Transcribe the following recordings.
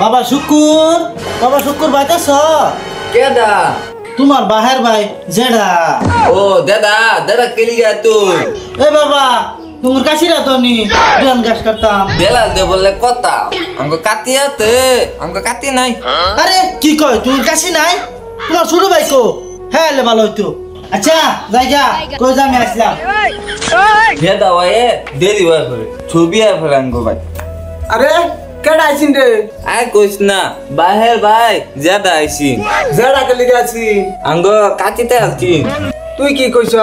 বাবা শুকুর বাইতাছ কেডা তোমার বাহের ভাই জেডা ও দাদা দাদা কেলি গা তুই এ বাবা তোমার কাশিরা তো নি ধান গাছ কাটতাম বেলা দে বললে কথা আমগো কাটি আছে আমগো কাটি নাই আরে কি কয় তোমার কাশি নাই তোমার ছোট ভাই কো হ্যাঁ লে ভালো হইতো আচ্ছা জায়গা কই যামি আসলাম দাদা ভাই দেরি হয় করে ছবি আর ফের আমগো ভাই আরে কেডা আইছিন রে আই কইস না বাহের ভাই জাদা আইছি জেডা কে লিগে আছি আমগো কাটিতে আছি তুই কি কইছ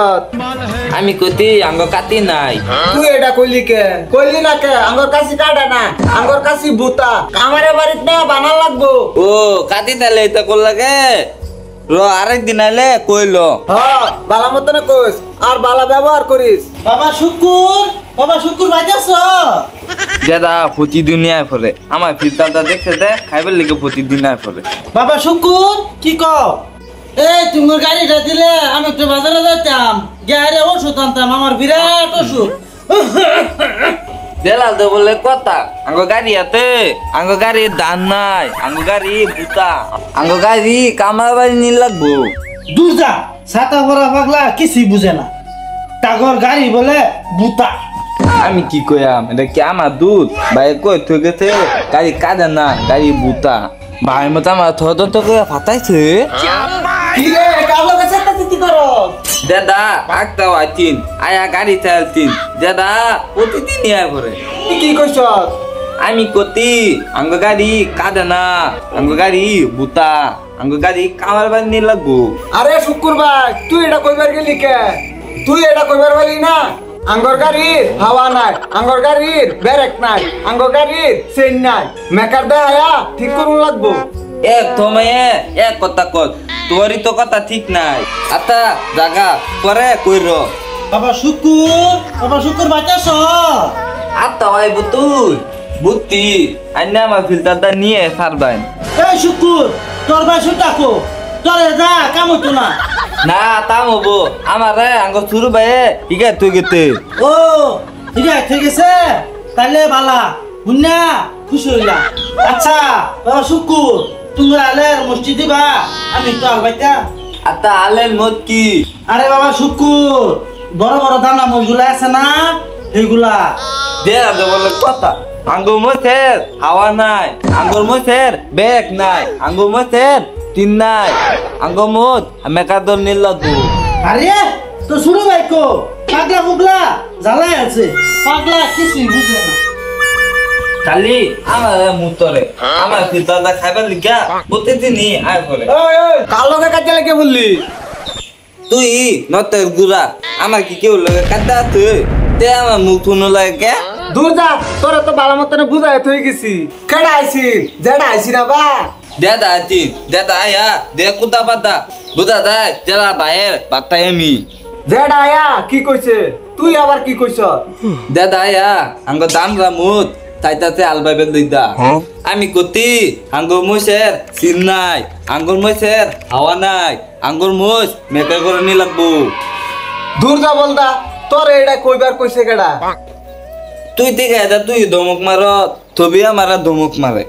আমি কতি আমগো কাটি নাই তুই এটা কইলি না কে আঙ্গর কাছি কাটা না আঙ্গর কাছি ভূতা আমারে বাড়িতে না বানাল লাগবো ও কাটি তালে এটা কল লাগে র আরেক দিন আইলে কইলো হ্যাঁ বালা মত না কইস আর বালা ব্যবহার করিস বাবা শুকুর বাইতাছ দাদা প্রতিদিন আয় পরে আমার ফিরতালটা দেখছে দে খাইবার লিগে প্রতিদিন আয় পরে বাবা শুকুর কি কও এই তোমার গাড়িটা দিলে আমি একটু বাজারে যাইতাম গাড়ি ওষুধ আনতাম আমার বিরাট অসুখ দেলাল তো বলে কথা আঙ্গো গাড়ি আতে আঙ্গো গাড়ি দান নাই আঙ্গো গাড়ি বুতা আঙ্গো গাড়ি কামার বাড়ি নি লাগবো দূর যা ছাতা ভরা পাগলা কিছুই বুঝে না টাগর গাড়ি বলে বুতা আমি কি কইয়াম এটা কি আমার দুধ ভাই কই তুই গেছে গাড়ি কাঁদে না গাড়ি বুতা ভাই মতো আমার থত তো করে ফাটাইছে কি রে কালো কাছে চিতি করো দাদা আগতাও আইতিন আয়া গাড়ি চালতিন দাদা প্রতিদিন আয় পরে তুই কি কইছ আমি কতি আঙ্গ গাড়ি কাঁদে না আঙ্গ গাড়ি বুতা আঙ্গ গাড়ি কামার বাড়ি নি লাগবো আরে শুকুর ভাই তুই এটা কইবার গেলি কে তুই এটা কইবার বলি না আঙ্গর গাড়ির হাওয়া নাই আঙ্গর গাড়ির ব্রেক নাই আঙ্গর গাড়ির চেইন নাই মেকার দে আয়া ঠিক করুন লাগবো এক তোমায় এক কথা কত তোরই তো কথা ঠিক নাই আতা জাগা পরে কইর বাবা শুকুর বাইতাছ আতা ভাই বুতুল বুদ্ধি আইনা আমার ফিল্টারটা নিয়ে সারবাই এই শুকুর তোর ভাই শুটাকো তোরে যা কাম হইতো না না তাম হবো আমার রে আঙ্গ শুরু ভাই ঠিক আছে তুই গেতে ও ঠিক আছে তাইলে বালা হুন্না খুশি হইলা আচ্ছা বাবা শুকুর তোমরা আলের মসজিদ দিবা আমি তো আলবাইতা আতা আলের মত কি আরে বাবা শুকুর বড় দানা মজগুলা আছে না এইগুলা দেয়া দে বলে কথা আঙ্গুর মধ্যের হাওয়া নাই আঙ্গুর মধ্যের ব্যাগ নাই আঙ্গুর মধ্যের তিন নাই আঙ্গুর মত মেকাদর নীল লাগবো আরে তো শুরু ভাই কো পাগলা মুগলা জ্বালাই আছে পাগলা কিছুই বুঝে না খালি আমার মুতরে আমার ফিল্টারটা খাইবার লিগা প্রতিদিনই আয় করে কালো কাছে লাগে বললি তুই নতের গুড়া আমার কি কেউ লাগে কাটা তুই তে আমার মুখ শুনো লাগে দূর যা তোরা তো বালা মতনে বুঝাই তুই গেছি কেডা আইছি জেডা আইছি না বা দাদা আছি দাদা আয়া দে কুতা পাতা বুঝা যায় যারা বাইরের বার্তা আমি জেডা আয়া কি কইছে তুই আবার কি কইছ দাদা আয়া আঙ্গ দাম রামুত তাইতাতে আলবাইবে দিদা আমি কতি আঙ্গুর মুসের সিন নাই আঙ্গুর মুসের হাওয়া নাই আঙ্গুর মুস মেকা করে নি লাগবো দূর যা বলদা তোর এটা কইবার কইছে কেডা তুই দেখে যা তুই ধমক মার তবে আমার ধমক মারে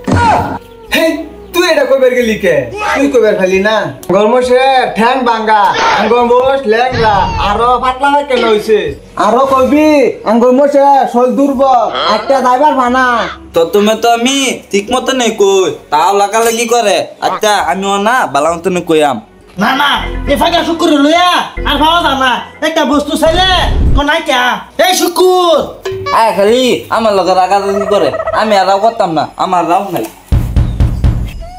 হে তুই এটা কইবার গেলি কে তুই কইবার খালি না গরমসে ঠ্যাং ভাঙা গরমস ল্যাংরা আরো পাতলা হয় কেন হইছে আরো কইবি গরমসে শরীর দুর্বল একটা ড্রাইভার বানা তো তুমি তো আমি ঠিক মতো নেই কই তাও লাগালাগি করে আচ্ছা আমিও না বালা মতো কইয়াম না এ ফাঁকা শুকুর লইয়া আর ভাবা যা না একটা বস্তু চাইলে কোনাই কে এই শুকুর আয় খালি আমার লগে রাগারাগি করে আমি আর করতাম না আমার রাও নাই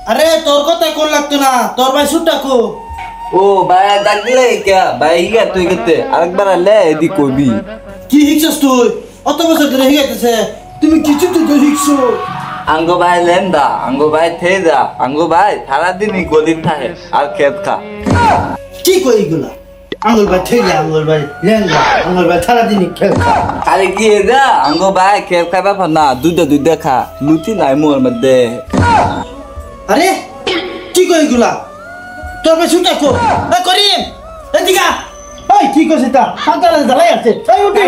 আরে তোর কথা কোন লাগতো না তোর ভাই শুটাকো ও ভাই ডাকলে কে ভাই ইয়া তুই গেতে আরেকবার আলে এদি কইবি কি হিকছস তুই অত বছর ধরে হিগাইতেছে তুমি কিছু তো হিকছো আঙ্গো ভাই লেন্দা আঙ্গো ভাই থেজা আঙ্গো ভাই সারাদিনই গলিত থাকে আর খেত খা কি কই এগুলা আঙ্গুল ভাই ঠেলে আঙ্গুল ভাই লেঙ্গা আঙ্গুল ভাই সারাদিনই খেল খা খালি কি দা আঙ্গো ভাই খেত খাইবা ফানা দুইটা খা লুচি নাই মোর মধ্যে আরে কি কই এগুলা তোর ভাই শুটাকো এ করিম এদিকে এই কি কইছিস তা সকালে জ্বালাই আছে এই উঠি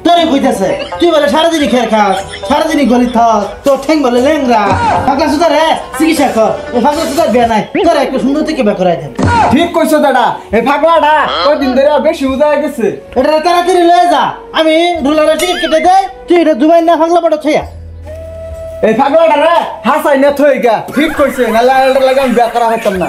তোরে কইতাছে তুই বলে সারাদিনই খেয়ে খাস সারাদিনই গলি থাক তোর ঠ্যাং বলে ল্যাংরা ফাঁকা সুতার চিকিৎসা কর এই ফাঁকা সুতার বিয়া নাই তোরা একটু সুন্দর থেকে বিয়া করাই দেন ঠিক কইছো দাদা এই পাগলাটা কয়দিন ধরে বেশি উদা গেছে এটা তাড়াতাড়ি লয়ে যা আমি রুলারের টিকিট কেটে দেয় তুই এটা দুবাই না ফাঁকলা পড়া ছয়া এই পাগলাটা রে হাসাই না থই গা ঠিক কইছে নালা লাগে আমি বিয়া করা হইতাম না